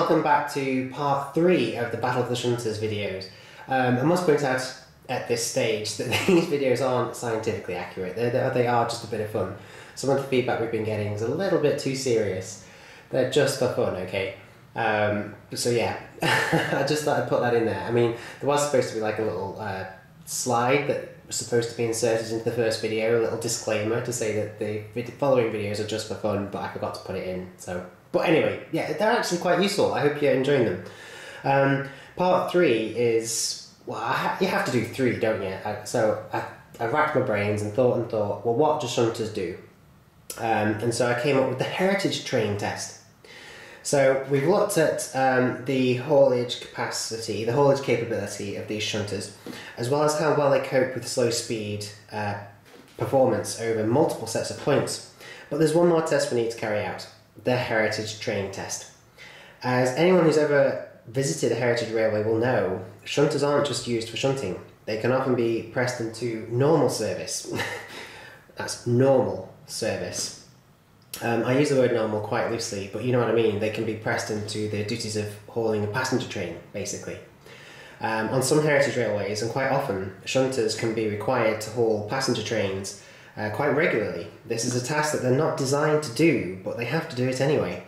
welcome back to part 3 of the Battle of the Shunters videos. I must point out at this stage that these videos aren't scientifically accurate. They are just a bit of fun. Some of the feedback we've been getting is a little bit too serious. They're just for fun, okay? So yeah, I just thought I'd put that in there. I mean, there was supposed to be like a little slide that was supposed to be inserted into the first video, a little disclaimer to say that the following videos are just for fun, but I forgot to put it in. But anyway, yeah, they're actually quite useful. I hope you're enjoying them. Part 3 is, well, you have to do 3, don't you? So I racked my brains and thought, well, what do shunters do? And so I came up with the heritage train test. So we've looked at the haulage capacity, the haulage capability of these shunters, as well as how well they cope with slow speed performance over multiple sets of points. But there's one more test we need to carry out, the heritage train test. As anyone who's ever visited a heritage railway will know, shunters aren't just used for shunting. They can often be pressed into normal service. That's normal service. I use the word normal quite loosely, but you know what I mean. They can be pressed into the duties of hauling a passenger train, basically. On some heritage railways, and quite often, shunters can be required to haul passenger trains quite regularly. This is a task that they're not designed to do, but they have to do it anyway.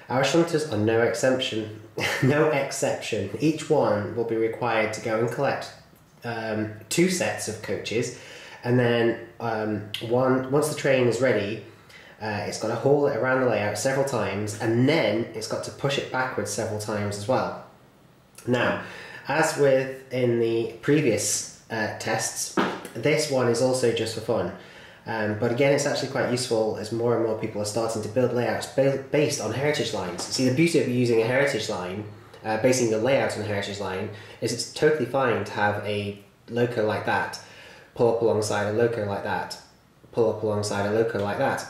Our shunters are no exception. No exception. Each one will be required to go and collect 2 sets of coaches, and then once the train is ready, it's got to haul it around the layout several times, and then it's got to push it backwards several times as well. Now, as with in the previous tests, this one is also just for fun. But again, it's actually quite useful as more and more people are starting to build layouts based on heritage lines. See, the beauty of using a heritage line, basing your layout on a heritage line, is it's totally fine to have a loco like that, pull up alongside a loco like that, pull up alongside a loco like that,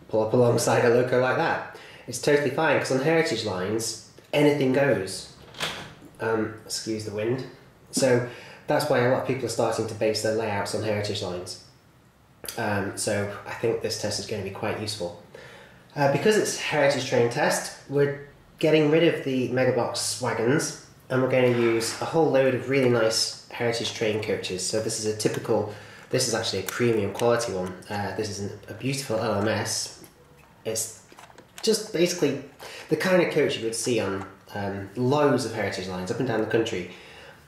pull up alongside a loco like that. It's totally fine, because on heritage lines, anything goes. Excuse the wind. So that's why a lot of people are starting to base their layouts on heritage lines. So I think this test is going to be quite useful. Because it's heritage train test, we're getting rid of the megabox wagons, and we're going to use a whole load of really nice heritage train coaches. So this is actually a premium quality one. This is a beautiful LMS. It's just basically the kind of coach you would see on loads of heritage lines up and down the country,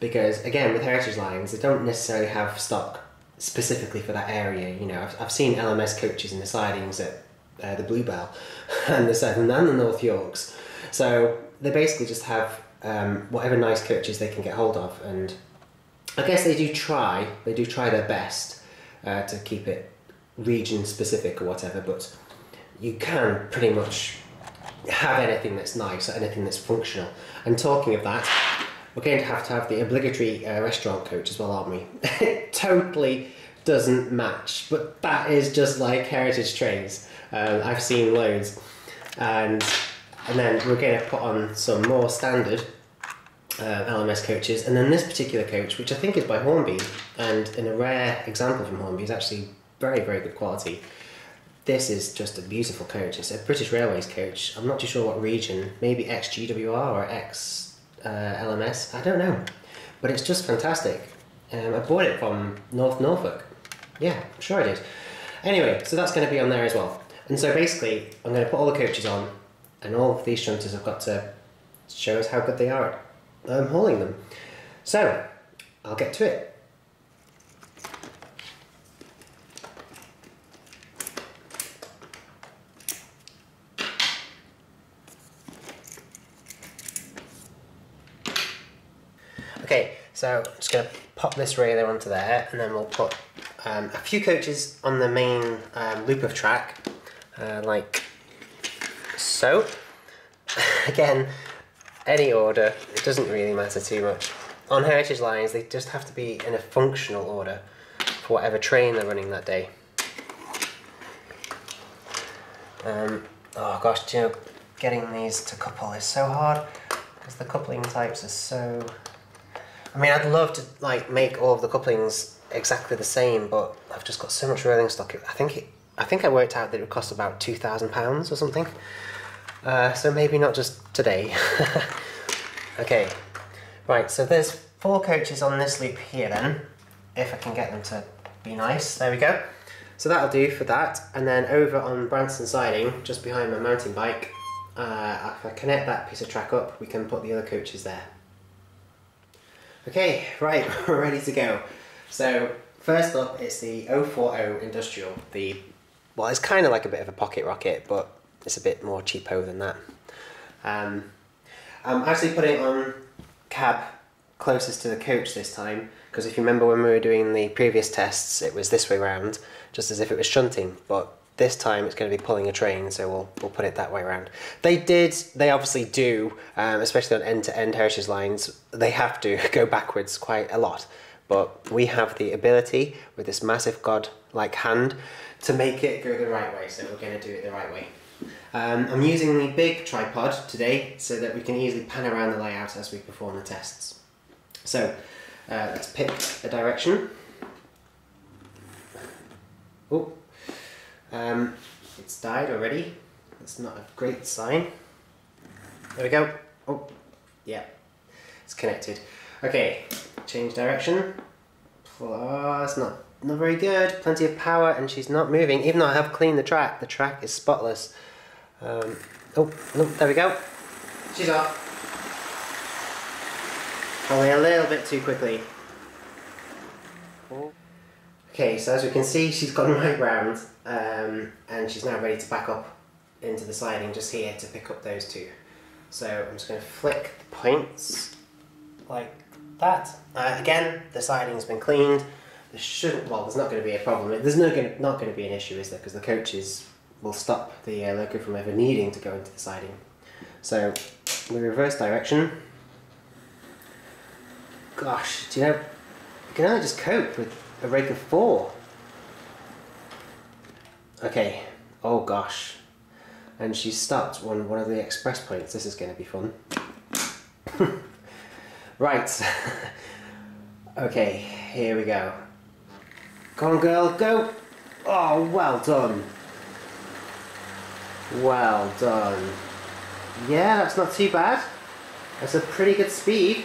because again, with heritage lines, they don't necessarily have stock specifically for that area. You know, I've seen LMS coaches in the sidings at the Bluebell and the Southern and the North Yorks. So they basically just have whatever nice coaches they can get hold of, and I guess they do try their best to keep it region specific or whatever, but you can pretty much have anything that's nice or anything that's functional. And talking of that, we're going to have the obligatory restaurant coach as well, aren't we? It totally doesn't match, but that is just like heritage trains. I've seen loads. And then we're going to put on some more standard LMS coaches, and then this particular coach, which I think is by Hornby, and in a rare example from Hornby, is actually very, very good quality. This is just a beautiful coach. It's a British Railways coach. I'm not too sure what region, maybe ex-GWR or ex-LMS, I don't know. But it's just fantastic. I bought it from North Norfolk. Yeah, I'm sure I did. Anyway, so that's going to be on there as well. And so basically, I'm going to put all the coaches on, and all of these shunters have got to show us how good they are at hauling them. So, I'll get to it. Okay, so I'm just going to pop this railer onto there, and then we'll put a few coaches on the main loop of track, like so. Again, any order, it doesn't really matter too much. On heritage lines, they just have to be in a functional order for whatever train they're running that day. Oh gosh, do you know, getting these to couple is so hard, because the coupling types are so... I mean, I'd love to like make all of the couplings exactly the same, but I've just got so much rolling stock. I think I worked out that it would cost about £2,000 or something. So maybe not just today. Okay, right, so there's 4 coaches on this loop here then, if I can get them to be nice. There we go. So that'll do for that, and then over on Branson siding, just behind my mountain bike, if I connect that piece of track up, we can put the other coaches there. Okay, right, we're ready to go. So first up is the 040 Industrial. Well, it's kind of like a bit of a pocket rocket, but it's a bit more cheapo than that. I'm actually putting it on cab closest to the coach this time, because if you remember when we were doing the previous tests, it was this way round, just as if it was shunting, but this time it's going to be pulling a train, so we'll put it that way around. They obviously do, especially on end-to-end heritage lines, they have to go backwards quite a lot, but we have the ability with this massive god-like hand to make it go the right way, so we're going to do it the right way. I'm using the big tripod today so that we can easily pan around the layout as we perform the tests. So let's pick a direction. Oh, it's died already. That's not a great sign. There we go. Oh, yeah, it's connected. Okay, change direction. Oh, that's not very good. Plenty of power, and she's not moving. Even though I have cleaned the track is spotless. Oh, no, there we go. She's off. Probably a little bit too quickly. Okay, so as we can see, she's gone right round, and she's now ready to back up into the siding just here to pick up those 2. So I'm just going to flick the points like that. Again, the siding's been cleaned. There's not going to be a problem. There's not going to be an issue, is there? Because the coaches will stop the loco from ever needing to go into the siding. So we reverse direction. Gosh, do you know, you can only just cope with a rake of 4. Okay, oh gosh. And she stopped one of the express points. This is going to be fun. Right. Okay, here we go. Come on, girl, go! Oh, well done. Well done. Yeah, that's not too bad. That's a pretty good speed.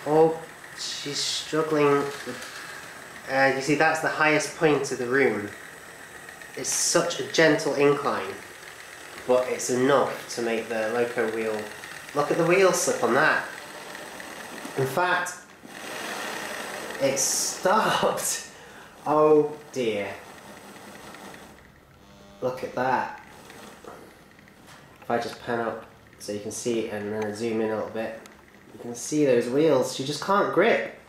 Oh, she's struggling with, you see, that's the highest point of the room. It's such a gentle incline, but it's enough to make the loco wheel... Look at the wheel slip on that. In fact, it stopped. Oh dear. Look at that. If I just pan up so you can see it and then I zoom in a little bit, you can see those wheels. She just can't grip.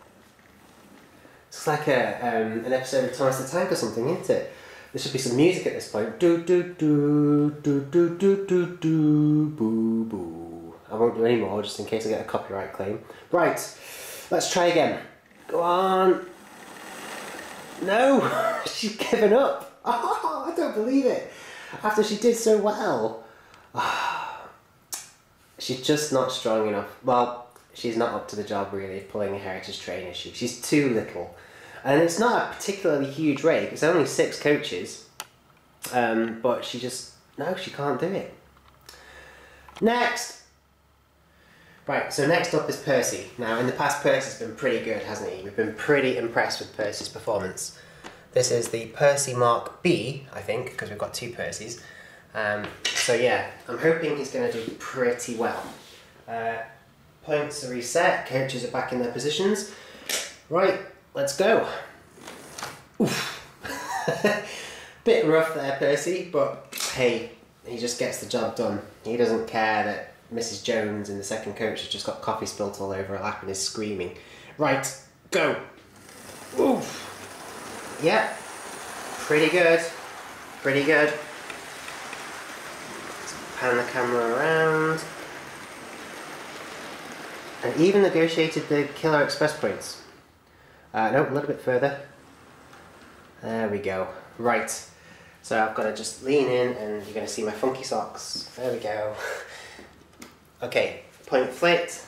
It's like an episode of Thomas the Tank or something, isn't it? There should be some music at this point. Do do do do do do do do boo boo. I won't do any more just in case I get a copyright claim. Right, let's try again. Go on. No, she's given up. Oh, I don't believe it. After she did so well. She's just not strong enough. Well, she's not up to the job really of pulling a heritage train, is she? She's too little. And it's not a particularly huge rake, it's only 6 coaches. But she can't do it. Next! Right, so next up is Percy. Now, in the past, Percy's been pretty good, hasn't he? We've been pretty impressed with Percy's performance. This is the Percy Mark B, I think, because we've got 2 Percys. So yeah, I'm hoping he's going to do pretty well. Points are reset, coaches are back in their positions. Right, let's go. Oof. Bit rough there, Percy, but hey, he just gets the job done. He doesn't care that Mrs. Jones in the second coach has just got coffee spilt all over her lap and is screaming. Right, go. Oof. Yep, pretty good, pretty good. Let's pan the camera around. And even negotiated the killer express points. No, a little bit further. There we go. Right. So I've got to just lean in and you're going to see my funky socks. There we go. Okay, point flicked.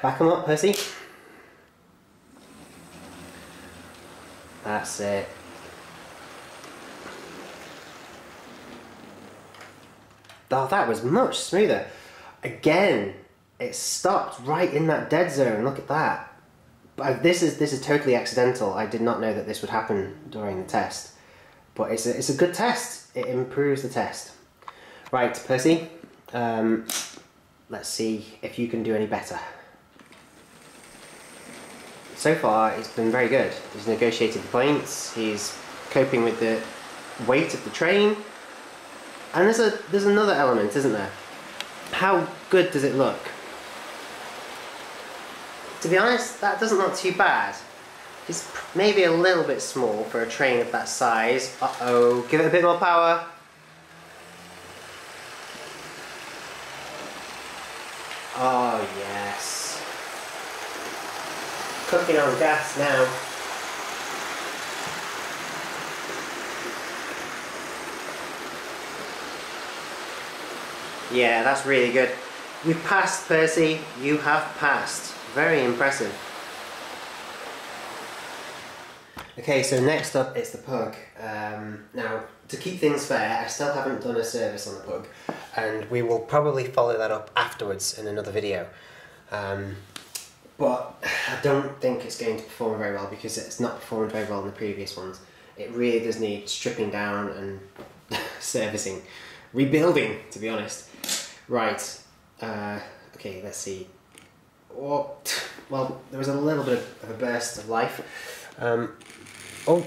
Back them up, Percy. That's it. Oh, that was much smoother. Again, it stopped right in that dead zone. Look at that. But this is totally accidental. I did not know that this would happen during the test. But it's a good test. It improves the test. Right, Percy. Let's see if you can do any better. So far, it's been very good. He's negotiated the points. He's coping with the weight of the train. And there's another element, isn't there? How good does it look? To be honest, that doesn't look too bad. It's maybe a little bit small for a train of that size. Uh-oh, give it a bit more power. Oh yes. Cooking on gas now. Yeah, that's really good. You've passed, Percy. You have passed. Very impressive. Okay, so next up is the pug. Now, to keep things fair, I still haven't done a service on the pug, and we will probably follow that up afterwards in another video. But I don't think it's going to perform very well because it's not performed very well in the previous ones. It really does need stripping down and servicing. Rebuilding, to be honest. Right, okay, let's see. Oh, well, there was a little bit of a burst of life. Oh,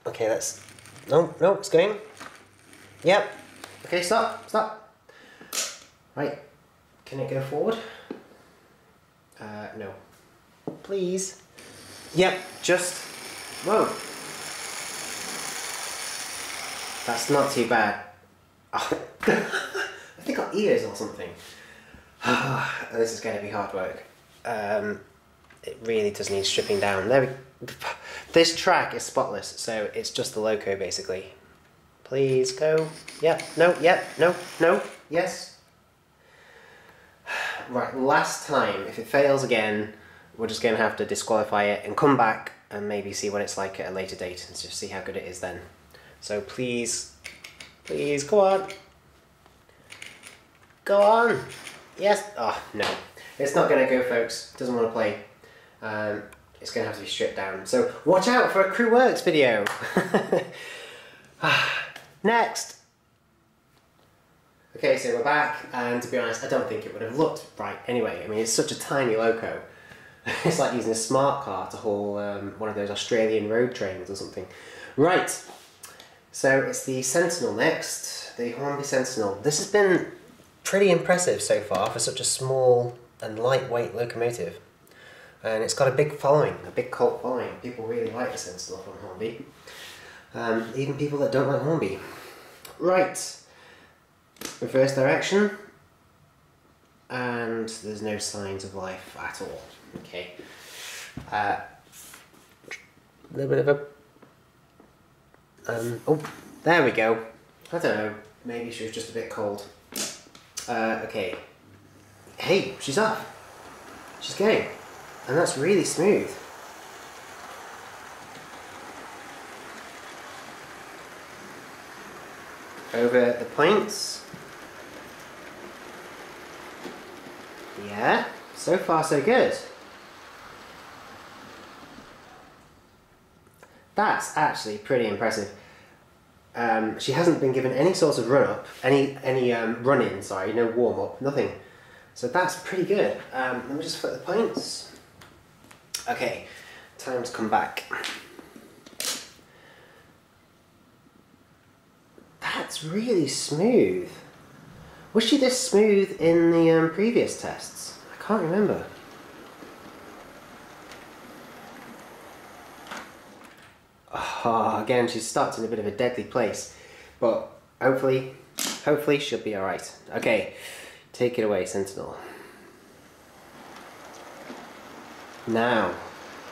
okay, let's, no, it's going. Yep, okay, stop. Right, can it go forward? No. Please. Yep, just, whoa. That's not too bad. Oh. I think got ears or something. This is going to be hard work. It really does need stripping down. This track is spotless, so it's just the loco basically. Please go. Yep. No. Yep. No. Yes. Right. Last time. If it fails again, we're just going to have to disqualify it and come back and maybe see what it's like at a later date and just see how good it is then. So please, go on. Go on. Yes. Oh, no. It's not going to go, folks. Doesn't want to play. It's going to have to be stripped down. So watch out for a Crew Works video. Next. Okay, so we're back. And to be honest, I don't think it would have looked right anyway. I mean, it's such a tiny loco. It's like using a smart car to haul one of those Australian road trains or something. Right. So it's the Sentinel next. The Hornby Sentinel. This has been pretty impressive so far for such a small and lightweight locomotive, and it's got a big following, a big cult following. People really like the Sentinel from Hornby, even people that don't like Hornby. Right, reverse direction, and there's no signs of life at all. Okay, a little bit of a oh, there we go. I don't know, maybe she was just a bit cold. Okay. Hey, she's off. She's going. And that's really smooth. Over the points. Yeah, so far so good. That's actually pretty impressive. She hasn't been given any sort of run-up, any run-in, sorry, no warm-up, nothing. So that's pretty good. Let me just flip the points. Okay, time to come back. That's really smooth. Was she this smooth in the previous tests? I can't remember. Oh, again, she's stopped in a bit of a deadly place, but hopefully she'll be alright. Okay, take it away, Sentinel. Now,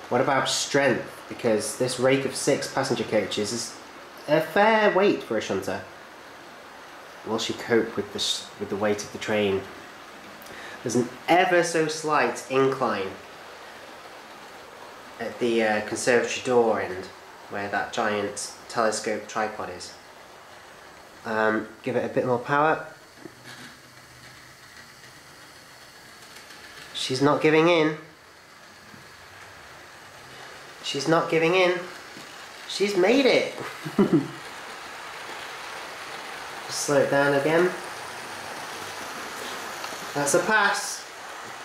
what about strength? Because this rake of 6 passenger coaches is a fair weight for a shunter. Will she cope with the weight of the train? There's an ever so slight incline. at the conservatory door end, where that giant telescope tripod is. Give it a bit more power. She's not giving in. She's not giving in. She's made it! Slow it down again. That's a pass.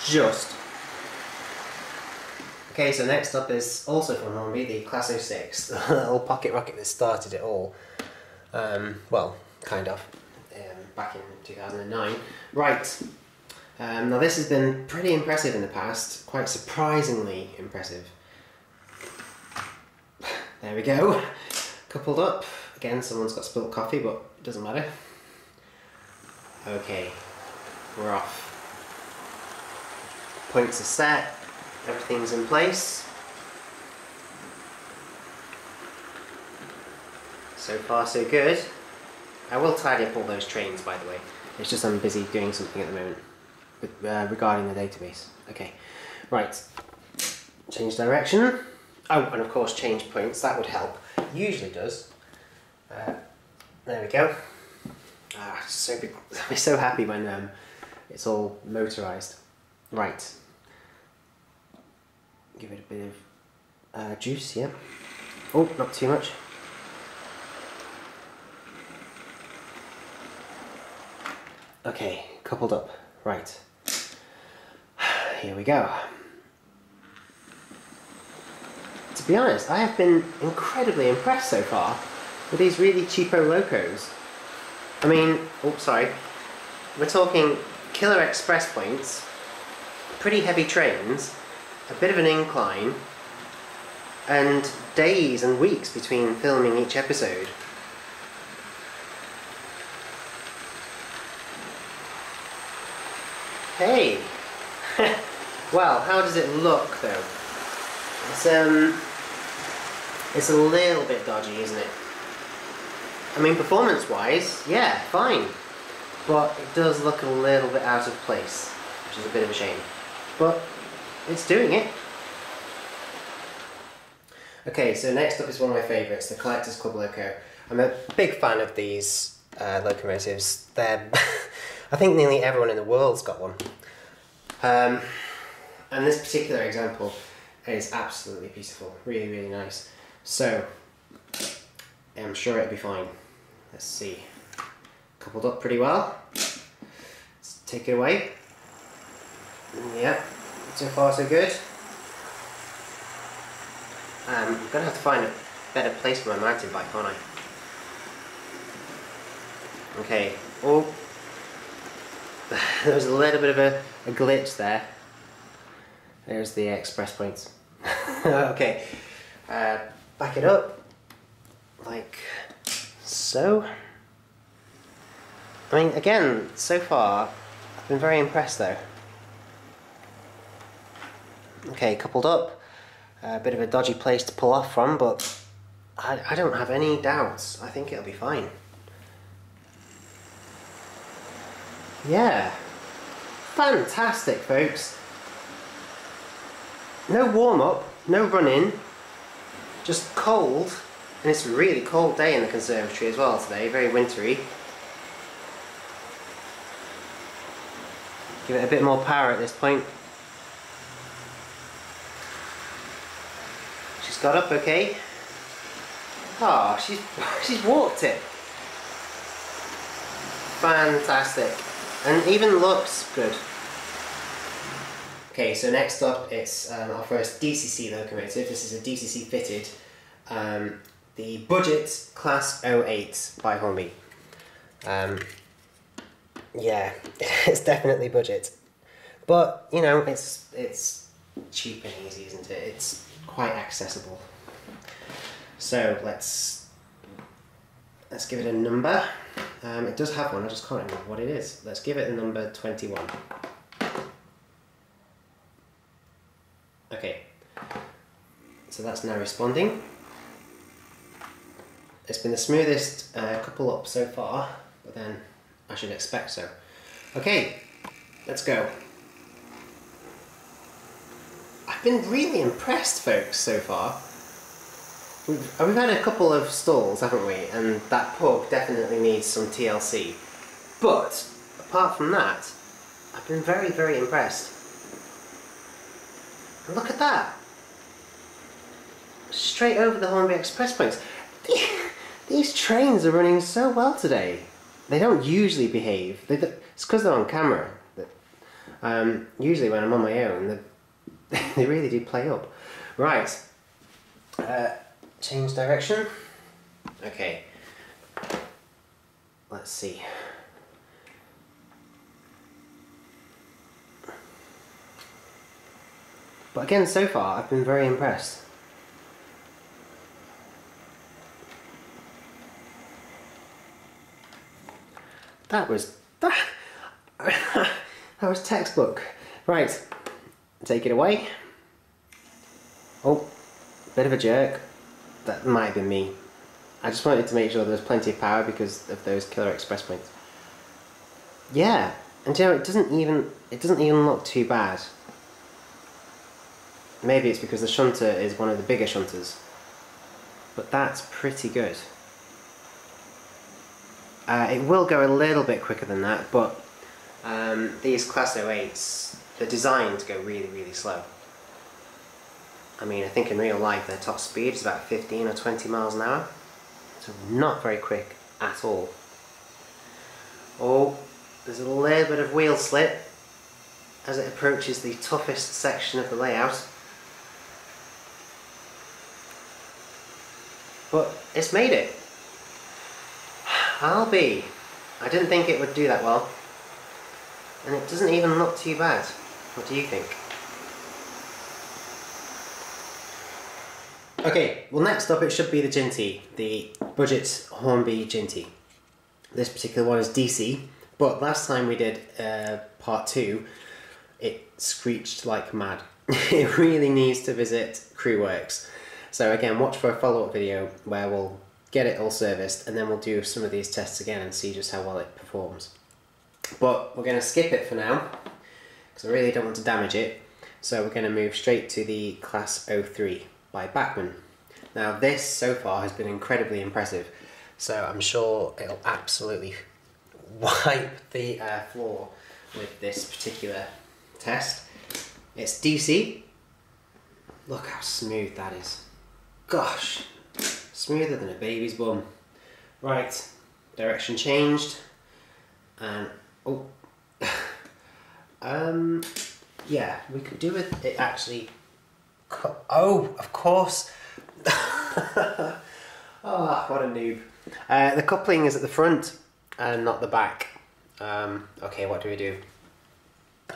Just. Okay, so next up is also from Hornby, the Class 06, the little pocket rocket that started it all. Well, kind of, back in 2009. Right, now this has been pretty impressive in the past, quite surprisingly impressive. There we go, coupled up. Again, someone's got spilt coffee, but it doesn't matter. Okay, we're off. Points are set. Everything's in place. So far so good. I will tidy up all those trains, by the way. It's just I'm busy doing something at the moment with, regarding the database. Okay, right. Change direction. Oh, and of course change points. That would help. Usually does. There we go. So big. I'll be so happy when it's all motorized. Right. Give it a bit of juice, yeah. Oh, not too much. Okay, coupled up. Right. Here we go. To be honest, I have been incredibly impressed so far with these really cheapo locos. I mean, oh sorry, we're talking killer express points, pretty heavy trains, a bit of an incline, and days and weeks between filming each episode. Hey! Well, how does it look though? It's a little bit dodgy, isn't it? I mean, performance-wise, yeah, fine. But it does look a little bit out of place, which is a bit of a shame. But it's doing it. Okay, so next up is one of my favourites, the Collectors Club Loco. I'm a big fan of these locomotives. They're I think nearly everyone in the world's got one. And this particular example is absolutely beautiful, really, really nice. So, I'm sure it'll be fine. Let's see. Coupled up pretty well. Let's take it away. Yeah, so far so good. I'm going to have to find a better place for my mountain bike, aren't I? Okay, oh, there was a little bit of a glitch there. There's the express points. Okay, back it up, like so. I mean, again, so far, I've been very impressed though. Okay, coupled up, a bit of a dodgy place to pull off from, but I don't have any doubts. I think it'll be fine. Yeah, fantastic folks. No warm-up, no run-in, just cold, and it's a really cold day in the conservatory as well today, very wintry. Give it a bit more power at this point. She's got up okay. Ah, she's walked it. Fantastic. And even looks good. Okay, so next up it's our first DCC locomotive. This is a DCC fitted, the Budget Class 08 by Hornby. Yeah, it's definitely budget, but you know it's cheap and easy, isn't it? It's quite accessible. So let's give it a number. It does have one, I just can't remember what it is. Let's give it a number 21. Okay, so that's now responding. It's been the smoothest couple up so far, but then I should expect so. Okay, let's go. I I've been really impressed, folks, so far. We've had a couple of stalls, haven't we? And that pug definitely needs some TLC. But, apart from that, I've been very, very impressed. And look at that! Straight over the Hornby Express points. These trains are running so well today. They don't usually behave. It's because they're on camera. Usually when I'm on my own, they really do play up. Right. Change direction. Okay. Let's see. But again, so far, I've been very impressed. That was textbook. Right, take it away. Oh, bit of a jerk. That might have been me. I just wanted to make sure there was plenty of power because of those killer express points. Yeah, and you know, it doesn't even look too bad. Maybe it's because the shunter is one of the bigger shunters, but that's pretty good. It will go a little bit quicker than that, but these Class 08s, they're designed to go really, really slow. I mean, I think in real life their top speed is about 15 or 20 miles an hour, so not very quick at all. Oh, there's a little bit of wheel slip as it approaches the toughest section of the layout. But it's made it. I didn't think it would do that well. And it doesn't even look too bad. What do you think? Okay, well next up it should be the Ginty, the budget Hornby Ginty. This particular one is DC, but last time we did part 2, it screeched like mad. It really needs to visit Crewworks. So again, watch for a follow-up video where we'll get it all serviced and then we'll do some of these tests again and see just how well it performs. But we're going to skip it for now because I really don't want to damage it. So we're going to move straight to the Class 03 by Bachmann. Now this so far has been incredibly impressive, so I'm sure it'll absolutely wipe the floor with this particular test. It's DC. Look how smooth that is. Gosh, smoother than a baby's bum. Right, direction changed, and oh, yeah, we could do with it actually. Oh, of course. Oh, what a noob. The coupling is at the front and not the back. Okay, what do we do?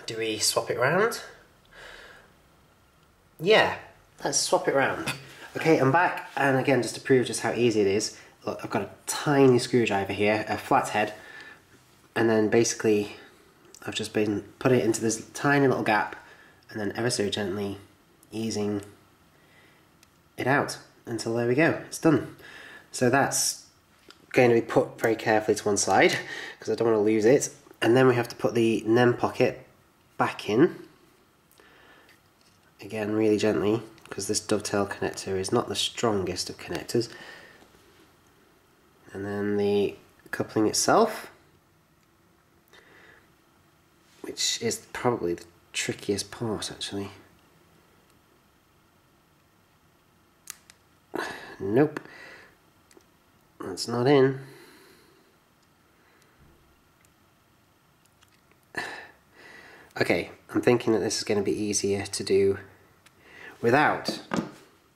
Do we swap it around? Yeah, let's swap it around. Okay, I'm back, and again, just to prove just how easy it is, look, I've got a tiny screwdriver here, a flathead, and then basically I've just been putting it into this tiny little gap, and then ever so gently easing it out until there we go, it's done. So that's going to be put very carefully to one side because I don't want to lose it, and then we have to put the NEM pocket back in, again really gently because this dovetail connector is not the strongest of connectors, and then the coupling itself, which is probably the trickiest part actually. Nope, that's not in. Okay, I'm thinking that this is going to be easier to do without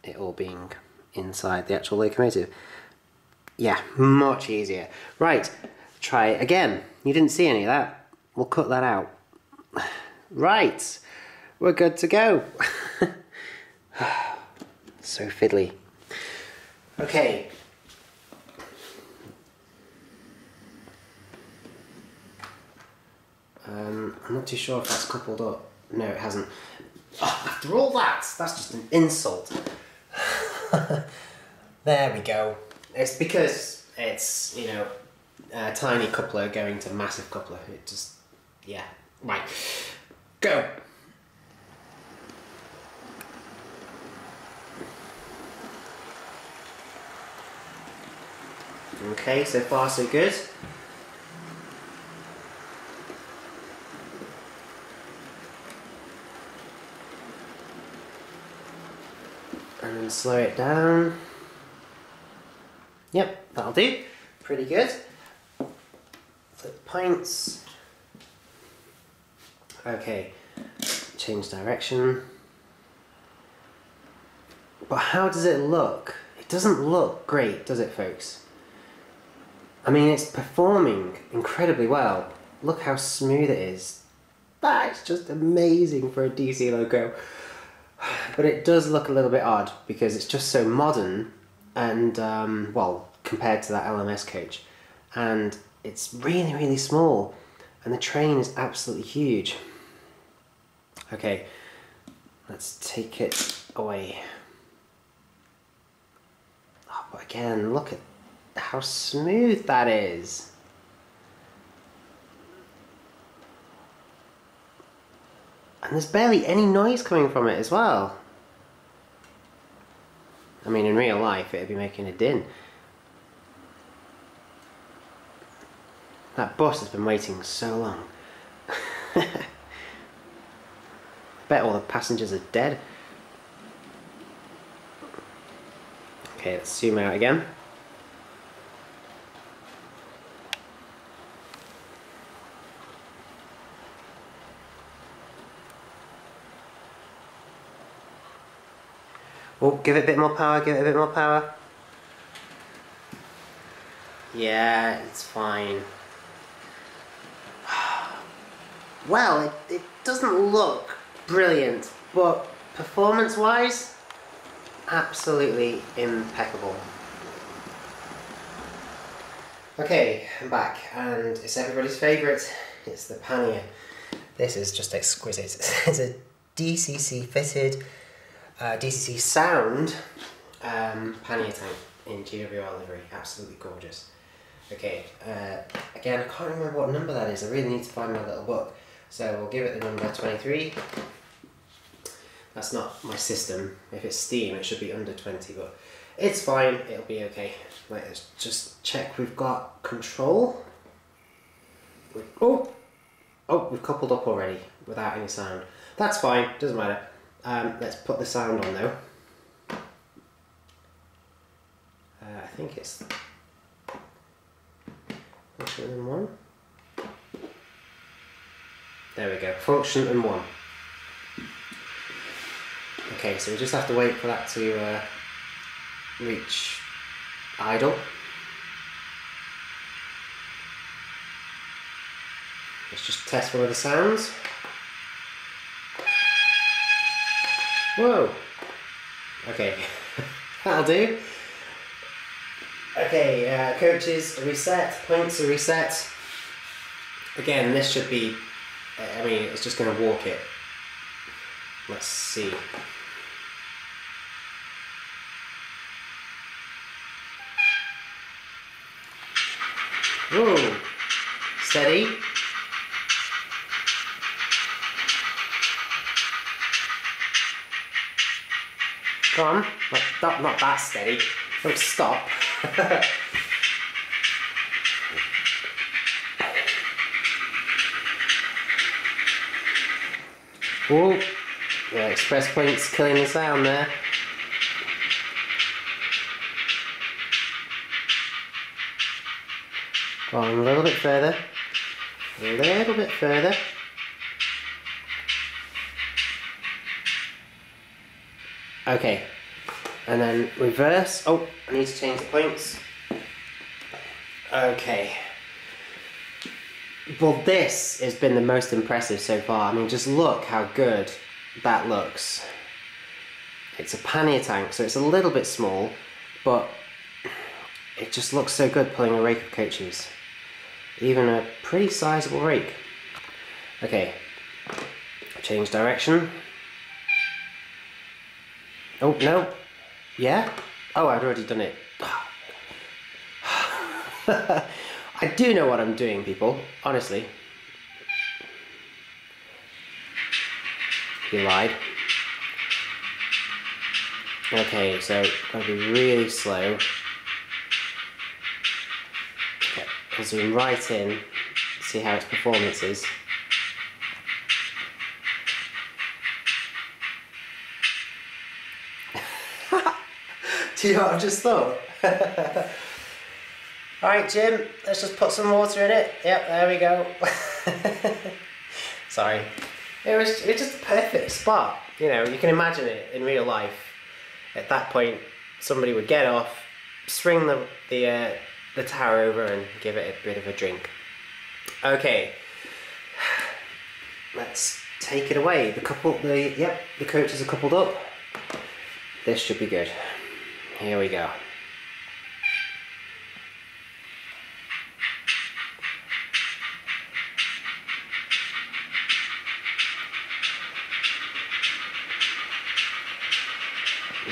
it all being inside the actual locomotive. Yeah, much easier. Right, try it again. You didn't see any of that. We'll cut that out. Right, we're good to go. So fiddly. Okay. I'm not too sure if that's coupled up. No, it hasn't. Oh, after all that, that's just an insult. There we go. It's because it's, you know, a tiny coupler going to massive coupler. It just, yeah. Right. Go. Okay, so far so good. And then slow it down. Yep, that'll do. Pretty good. Flip points. Okay, change direction. But how does it look? It doesn't look great, does it, folks? I mean, it's performing incredibly well. Look how smooth it is. That's just amazing for a DC loco. But it does look a little bit odd because it's just so modern and, well, compared to that LMS coach. And it's really, really small. And the train is absolutely huge. Okay, let's take it away. Oh, but again, look at how smooth that is. And there's barely any noise coming from it as well. I mean, in real life, it'd be making a din. That bus has been waiting so long. I bet all the passengers are dead. Okay, let's zoom out again. Oh, give it a bit more power, give it a bit more power. Yeah, it's fine. Well, it doesn't look brilliant, but performance-wise, absolutely impeccable. Okay, I'm back, and it's everybody's favourite. It's the Pannier. This is just exquisite. It's a DCC fitted, DCC sound Pannier tank in GWR livery. Absolutely gorgeous. Okay, again, I can't remember what number that is. I really need to find my little book. So we'll give it the number 23. That's not my system. If it's Steam, it should be under 20, but it's fine. It'll be okay. Let's just check we've got control. Oh, we've coupled up already without any sound. That's fine. Doesn't matter. Let's put the sound on though. I think it's function and 1. There we go. Function and 1. Okay, so we just have to wait for that to reach idle. Let's just test one of the sounds. Whoa! Okay, that'll do. Okay, coaches are reset, points are reset. Again, this should be, I mean, it's just going to walk it. Let's see. Whoa! Steady. Come on, not that steady. Don't stop. Whoa! Yeah, express points killing the sound there. Go on a little bit further. A little bit further. Okay, and then reverse. Oh, I need to change the points. Okay. Well, this has been the most impressive so far. I mean, just look how good that looks. It's a Pannier tank, so it's a little bit small, but it just looks so good pulling a rake of coaches. Even a pretty sizable rake. Okay, change direction. Oh, no. Yeah? Oh, I'd already done it. I do know what I'm doing, people. Honestly. You lied. Okay, so gotta be really slow. I'll zoom right in, see how its performance is. Do you know what I've just thought? Alright Jim, let's just put some water in it. Yep, there we go. Sorry. It was just a perfect spot. You know, you can imagine it in real life. At that point, somebody would get off, swing the tower over and give it a bit of a drink. Okay, let's take it away. The coaches are coupled up. This should be good. Here we go.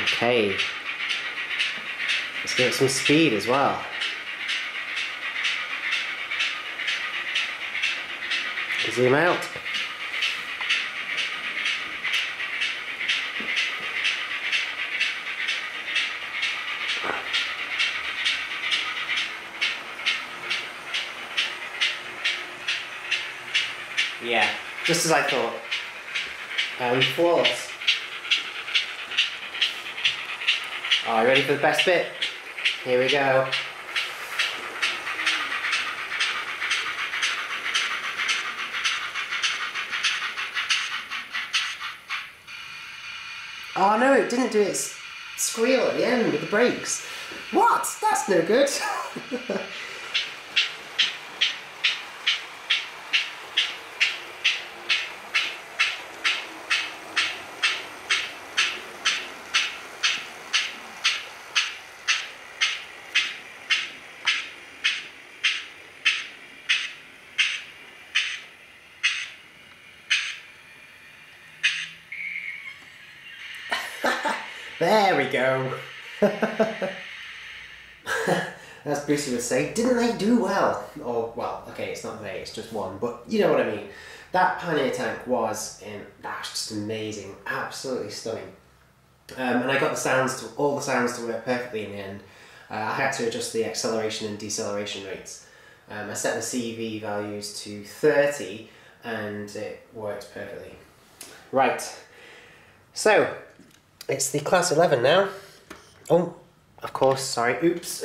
Okay, let's give it some speed as well. Zoom out. Yeah, just as I thought. Flawless. Are you ready for the best bit? Here we go. Oh no, it didn't do its squeal at the end with the brakes. What? That's no good. There we go. As Percy would say, didn't they do well? Or, well, okay, it's not they, it's just one, but you know what I mean. That Pannier tank was just amazing, absolutely stunning. And I got all the sounds to work perfectly in the end. I had to adjust the acceleration and deceleration rates. I set the CV values to 30 and it worked perfectly. Right, so it's the Class 11 now. Oh, of course, sorry, oops.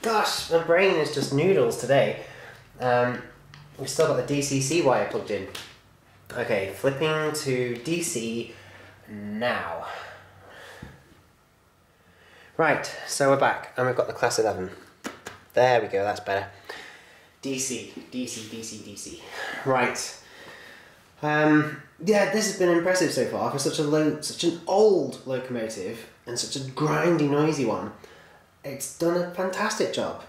Gosh, my brain is just noodles today. We've still got the DCC wire plugged in. Okay, flipping to DC now. Right, so we're back and we've got the Class 11. There we go, that's better. DC, DC, DC, DC. Right. Yeah, this has been impressive so far for such an old locomotive and such a grindy, noisy one. It's done a fantastic job.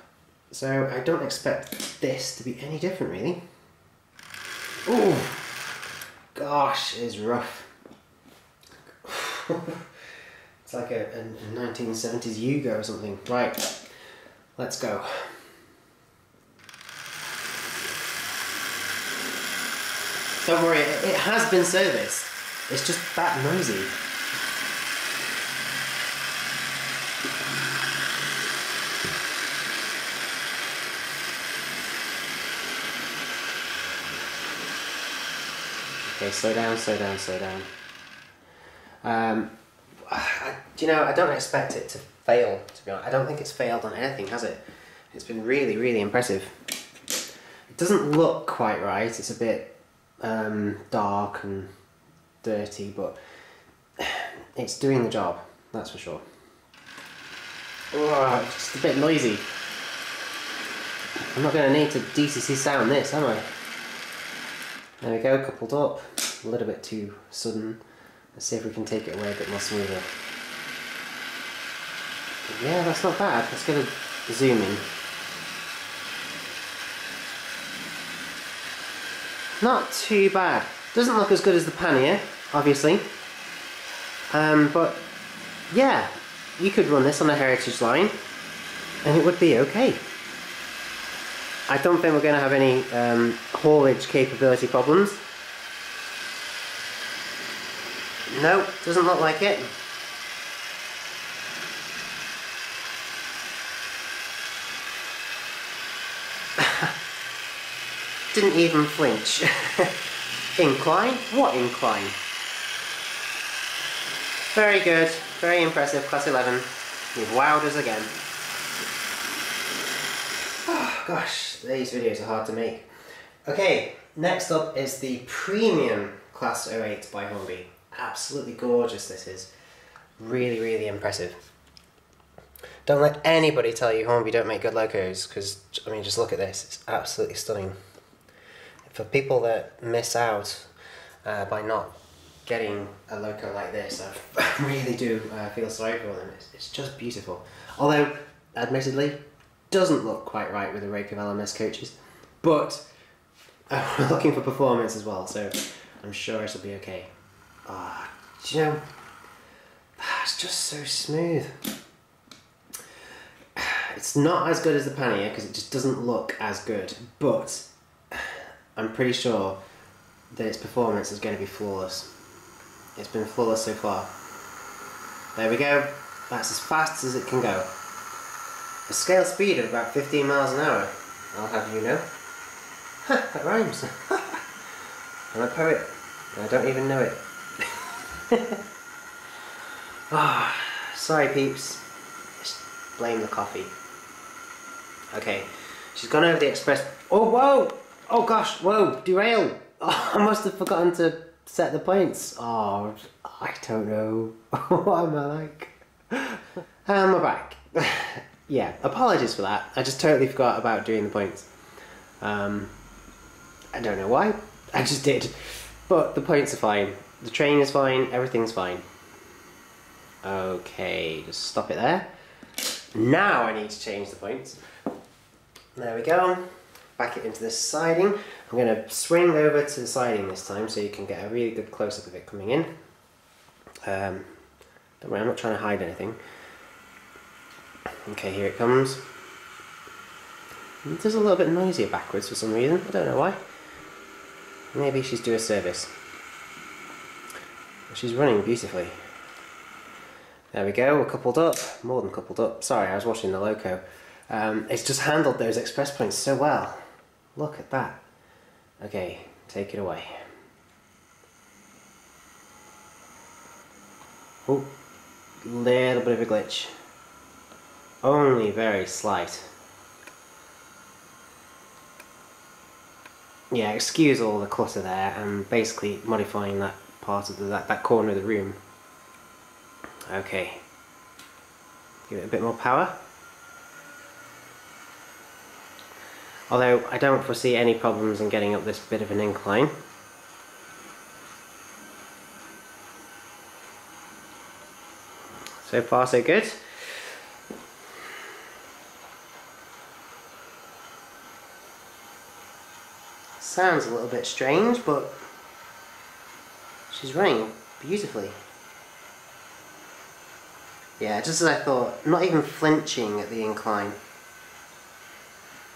So I don't expect this to be any different, really. Ooh, gosh, it is rough. It's like a 1970s Yugo or something. Right, let's go. Don't worry, it has been serviced. It's just that noisy. Okay, slow down, slow down, slow down. Do you know, I don't expect it to fail, to be honest. I don't think it's failed on anything, has it? It's been really, really impressive. It doesn't look quite right, it's a bit dark and dirty, but it's doing the job, that's for sure. Oh, it's just a bit noisy. I'm not going to need to DCC sound this, am I? There we go, coupled up. A little bit too sudden. Let's see if we can take it away a bit more smoother. Yeah, that's not bad. Let's get a zoom in. Not too bad. Doesn't look as good as the Pannier, obviously. But yeah, you could run this on a heritage line and it would be okay. I don't think we're going to have any haulage capability problems. No, doesn't look like it. didn't even flinch. Incline? What incline? Very good, very impressive, class 11. You've wowed us again. Oh gosh, these videos are hard to make. Okay, next up is the premium class 08 by Hornby. Absolutely gorgeous this is. Really, really impressive. Don't let anybody tell you Hornby don't make good locos, because, I mean, just look at this. It's absolutely stunning. For people that miss out by not getting a loco like this, I really do feel sorry for them. It's just beautiful. Although, admittedly, doesn't look quite right with a rake of LMS coaches. But we're looking for performance as well, so I'm sure it'll be okay. Do you know, it's just so smooth. It's not as good as the Pannier because it just doesn't look as good, but I'm pretty sure that its performance is going to be flawless. It's been flawless so far. There we go. That's as fast as it can go. A scale speed of about 15 miles an hour, I'll have you know. That rhymes. I'm a poet, and I don't even know it. Sorry peeps. Just blame the coffee. Okay, she's gone over the express. Oh, whoa! Oh gosh, whoa, derail! Oh, I must have forgotten to set the points. Oh, I don't know. What am I like? And we're back. Yeah, apologies for that. I just totally forgot about doing the points. I don't know why. I just did. But the points are fine. The train is fine. Everything's fine. Okay, just stop it there. Now I need to change the points. There we go. Back it into this siding. I'm going to swing over to the siding this time so you can get a really good close-up of it coming in. Don't worry, I'm not trying to hide anything. Okay, here it comes. It does a little bit noisier backwards for some reason. I don't know why. Maybe she's due a service. She's running beautifully. There we go, we're coupled up. More than coupled up. Sorry, I was watching the loco. It's just handled those express points so well. Look at that. Okay, take it away. Oh, little bit of a glitch. Only very slight. Yeah, excuse all the clutter there. I'm basically modifying that part of that corner of the room. Okay. Give it a bit more power. Although I don't foresee any problems in getting up this bit of an incline. So far so good. Sounds a little bit strange, but she's running beautifully. Yeah, just as I thought, not even flinching at the incline.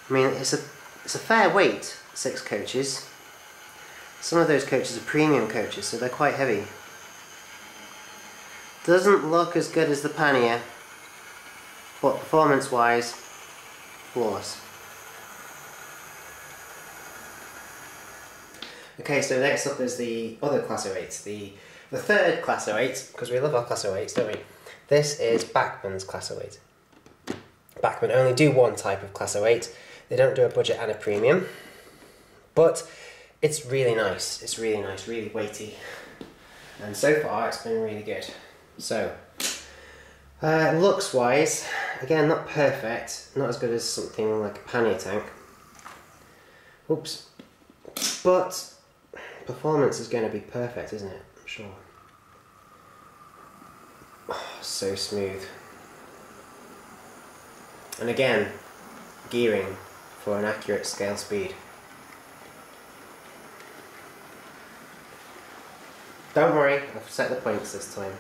I mean, it's a fair weight, 6 coaches. Some of those coaches are premium coaches, so they're quite heavy. Doesn't look as good as the Pannier, but performance-wise, flawless. Okay, so next up is the other Class 08s, the third Class 08, because we love our Class 08s, don't we? This is Bachmann's Class 08. Bachmann only do one type of Class 08. They don't do a budget and a premium, but it's really nice. It's really nice, really weighty, and so far it's been really good. So, looks-wise, again, not perfect, not as good as something like a Pannier tank. Oops. But performance is going to be perfect, isn't it? I'm sure. Oh, so smooth. And again, gearing for an accurate scale speed. Don't worry, I've set the points this time.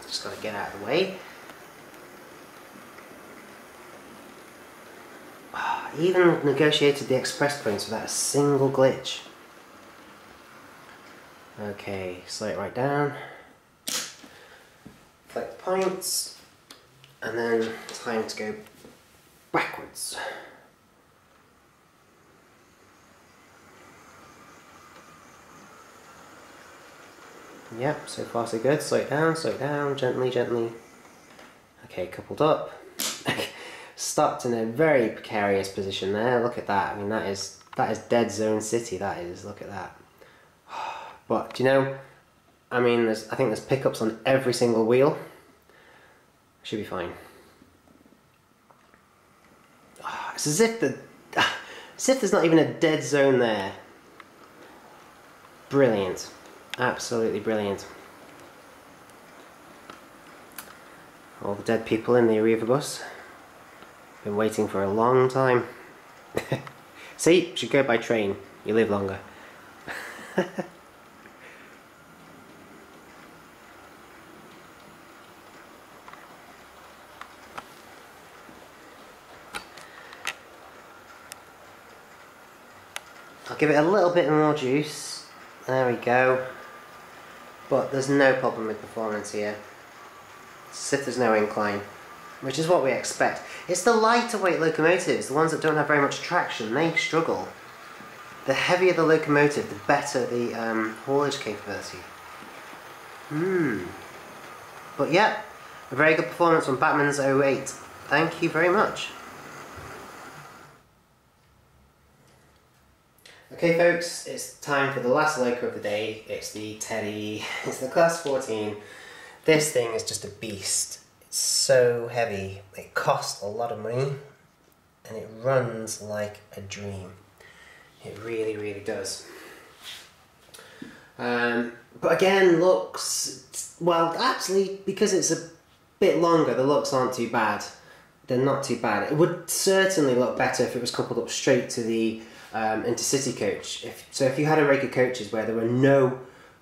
Just got to get out of the way. Even negotiated the express points without a single glitch. Okay, slow it right down. Flick the points. And then time to go backwards. Yep, so far so good. Slow it down, gently, gently. Okay, coupled up. Stopped in a very precarious position there. Look at that. I mean, that is dead zone city. That is. Look at that. But do you know? I mean, I think there's pickups on every single wheel. Should be fine. It's as if there's not even a dead zone there. Brilliant. Absolutely brilliant. All the dead people in the Arriva bus. Been waiting for a long time. See, you should go by train. You live longer. I'll give it a little bit more juice. There we go. But there's no problem with performance here. It's as if there's no incline, which is what we expect. It's the lighter weight locomotives, the ones that don't have very much traction, they struggle. The heavier the locomotive, the better the haulage capability. But yeah, a very good performance from Bachmann's 08. Thank you very much. Okay folks, it's time for the last loco of the day. It's the Teddy, it's the Class 14. This thing is just a beast. It's so heavy, it costs a lot of money, and it runs like a dream. It really, really does. But again, looks, well actually, because it's a bit longer, the looks aren't too bad. They're not too bad. It would certainly look better if it was coupled up straight to the intercity coach. If you had a rake of coaches where there were no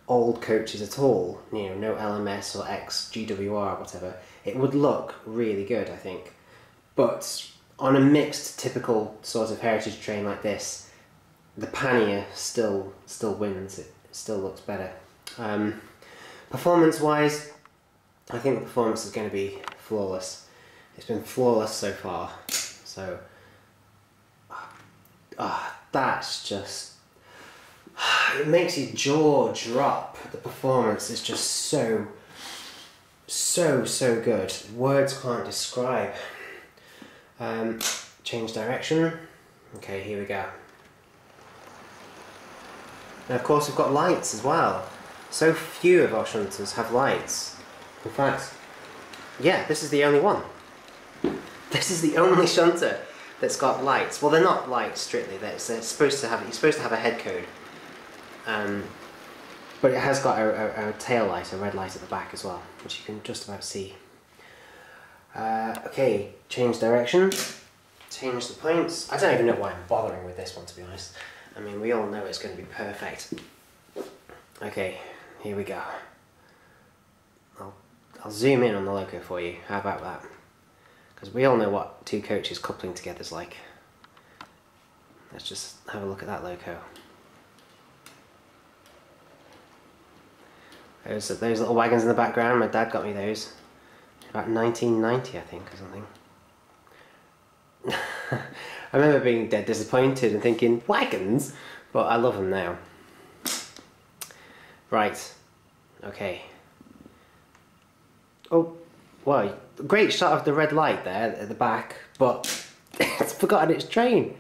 old coaches at all, you know, no LMS or XGWR or whatever, it would look really good, I think. But on a mixed, typical sort of heritage train like this, the Pannier still wins. It still looks better. Performance-wise, I think the performance is going to be flawless. It's been flawless so far. So, that's just, it makes your jaw drop. The performance is just so good. Words can't describe. Change direction. Okay, here we go. And of course we've got lights as well. So few of our shunters have lights. In fact, yeah, this is the only one. This is the only shunter that's got lights. Well, they're not lights strictly. They're supposed to have. You're supposed to have a head code, but it has got a tail light, a red light at the back as well, which you can just about see. Okay, change direction, change the points. I don't even know why I'm bothering with this one, to be honest. I mean, we all know it's going to be perfect. Okay, here we go. I'll zoom in on the loco for you. How about that? Because we all know what two coaches coupling together is like. Let's just have a look at that loco. Those little wagons in the background, my dad got me those. About 1990, I think, or something. I remember being dead disappointed and thinking, wagons? But I love them now. Right. Okay. Oh, well, great shot of the red light there at the back, but it's forgotten its train.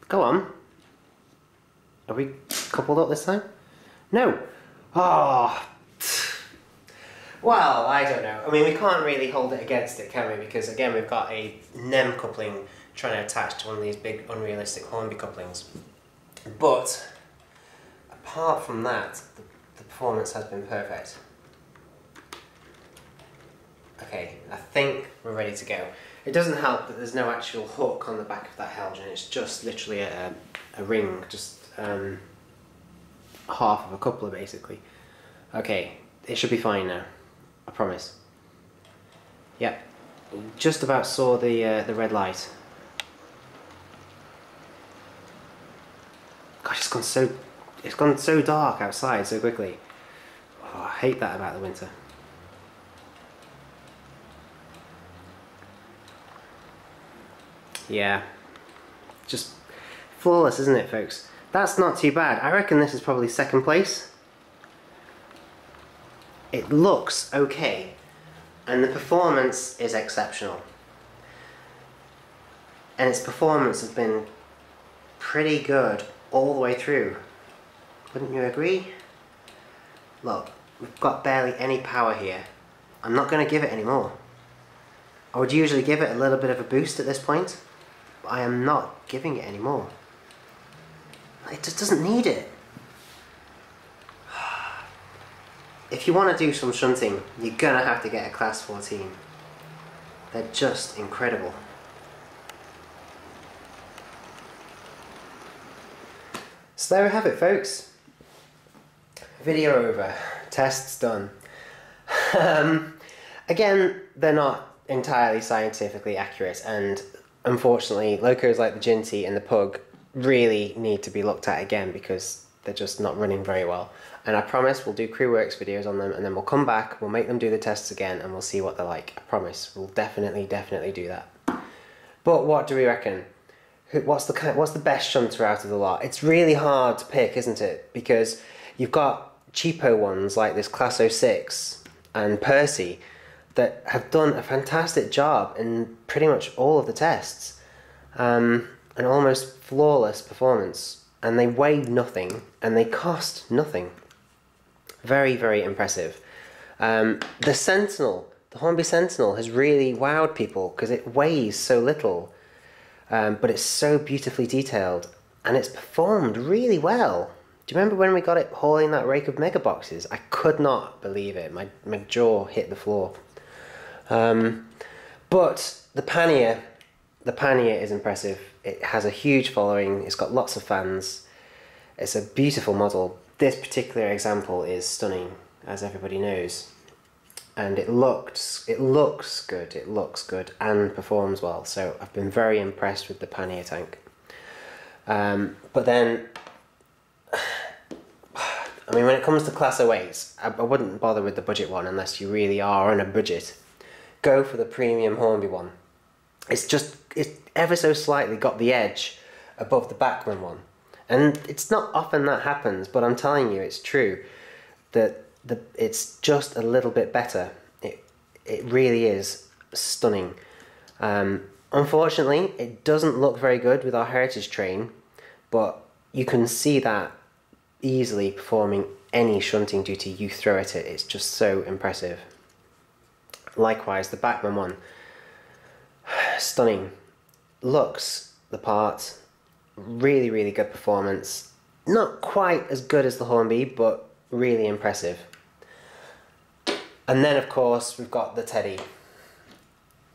Go on. Are we coupled up this time? No. Oh. Well, I don't know. I mean, we can't really hold it against it, can we? Because again, we've got a NEM coupling trying to attach to one of these big unrealistic Hornby couplings. But apart from that, the performance has been perfect. Okay, I think we're ready to go. It doesn't help that there's no actual hook on the back of that Helgen. It's just literally a ring, just half of a coupler basically. Okay, it should be fine now. I promise. Yep, just about saw the red light. Gosh, it's gone so dark outside so quickly. Oh, I hate that about the winter. Yeah, just flawless, isn't it, folks? That's not too bad. I reckon this is probably second place. it looks okay, and the performance is exceptional. And its performance has been pretty good all the way through. Wouldn't you agree? Look, we've got barely any power here. I'm not going to give it any more. I would usually give it a little bit of a boost at this point, but I am not giving it any more. It just doesn't need it. If you want to do some shunting, you're going to have to get a Class 14. They're just incredible. So there we have it, folks. Video over. Tests done. Again, they're not entirely scientifically accurate, and unfortunately locos like the Ginty and the Pug really need to be looked at again because they're just not running very well. And I promise we'll do crew works videos on them, and then we'll come back, we'll make them do the tests again, and we'll see what they're like. I promise we'll definitely do that. But what do we reckon? What's the best shunter out of the lot? It's really hard to pick, isn't it? Because you've got cheapo ones like this Class 06 and Percy that have done a fantastic job in pretty much all of the tests. An almost flawless performance, and they weigh nothing and they cost nothing. Very, very impressive. The Sentinel, the Hornby Sentinel, has really wowed people because it weighs so little. But it's so beautifully detailed, and it's performed really well. Do you remember when we got it hauling that rake of mega boxes? I could not believe it. My jaw hit the floor. But the Pannier is impressive. It has a huge following. It's got lots of fans. It's a beautiful model. This particular example is stunning, as everybody knows. And it looks good and performs well. So I've been very impressed with the Pannier tank. But then, I mean, when it comes to Class 08s, I wouldn't bother with the budget one unless you really are on a budget. Go for the premium Hornby one. It's ever so slightly got the edge above the Bachmann one. And it's not often that happens, but I'm telling you, it's true that it's just a little bit better. It really is stunning. Unfortunately, it doesn't look very good with our heritage train, but you can see that easily performing any shunting duty you throw at it. It's just so impressive. Likewise, the Bachmann one, stunning. Looks the part, really, really good performance. Not quite as good as the Hornby, but really impressive. And then, of course, we've got the Teddy,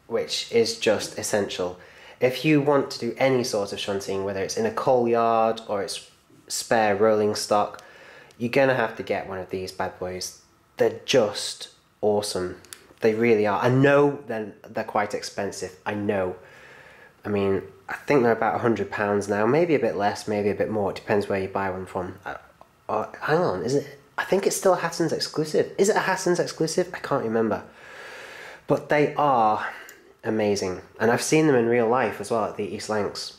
which is just essential. If you want to do any sort of shunting, whether it's in a coal yard or it's spare rolling stock, you're going to have to get one of these bad boys. They're just awesome. They really are. I know they're quite expensive. I know. I mean, I think they're about £100 now. Maybe a bit less, maybe a bit more. It depends where you buy one from. Hang on, is it? I think it's still a Hattons exclusive. Is it a Hattons exclusive? I can't remember. But they are amazing. And I've seen them in real life as well at the East Lancs.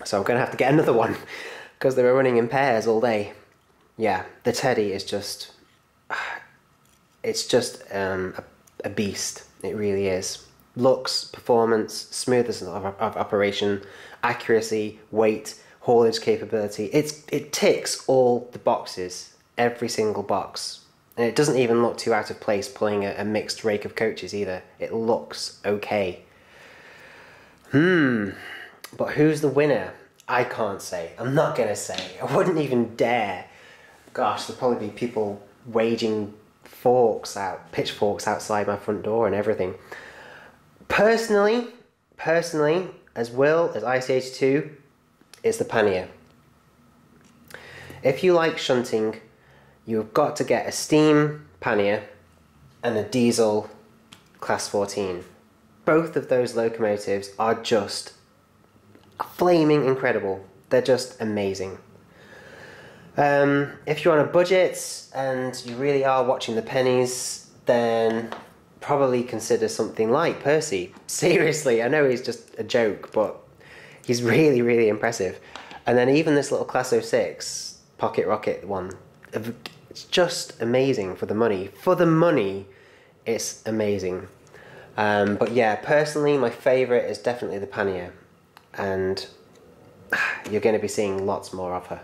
So I'm going to have to get another one because they were running in pairs all day. Yeah, the Teddy is just... It's just a beast. It really is. Looks, performance, smoothness of operation, accuracy, weight, haulage capability. It ticks all the boxes. Every single box. And it doesn't even look too out of place pulling a mixed rake of coaches either. It looks okay. But who's the winner? I can't say. I'm not going to say. I wouldn't even dare. Gosh, there'll probably be people waging pitchforks outside my front door and everything. Personally, as well as ICH2, it's the Pannier. If you like shunting, you've got to get a steam Pannier and a diesel Class 14. Both of those locomotives are just flaming incredible. They're just amazing. If you're on a budget and you really are watching the pennies, then probably consider something like Percy. Seriously, I know he's just a joke, but he's really, really impressive. And then even this little Class 06 pocket rocket one, It's just amazing for the money. For the money, it's amazing. But yeah, personally, my favourite is definitely the Pannier, and you're going to be seeing lots more of her.